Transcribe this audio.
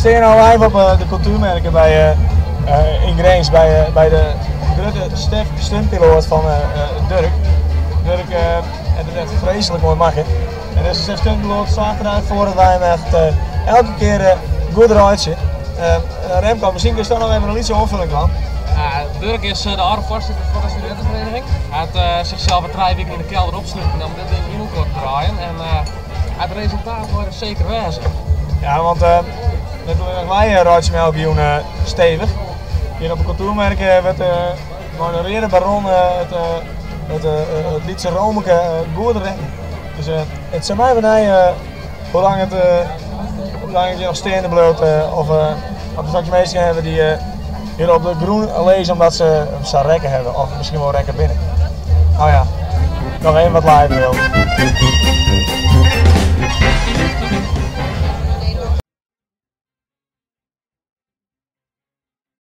staan al live op de cultuurmerken in Grains bij de grote stuntpiloot van Dirk. Dirk heeft het echt vreselijk mooi maken. En deze stuntpiloot zorgt eruit voor dat wij hem echt elke keer goed eruit zien. Remco, misschien kun je toch nog even een liedje opvulling van. Dirk is de oude voorzitter van de studentenvereniging. Hij had zichzelf 3 weken in de kelder opsluiten om dit ding in elkaar te draaien. En het resultaat wordt zeker wezen. Ja, want wij rijden elke jaar stevig. Hier op de cultuurmerken werd de Rede Baron het Lietse Romeke goed rennen. Dus het zou mij benieuwen hoe lang het je nog staande bloot of er straks mensen hebben die hier op de groen lezen omdat ze rekken hebben of misschien wel rekken binnen. Nou ja, nog even wat live wil.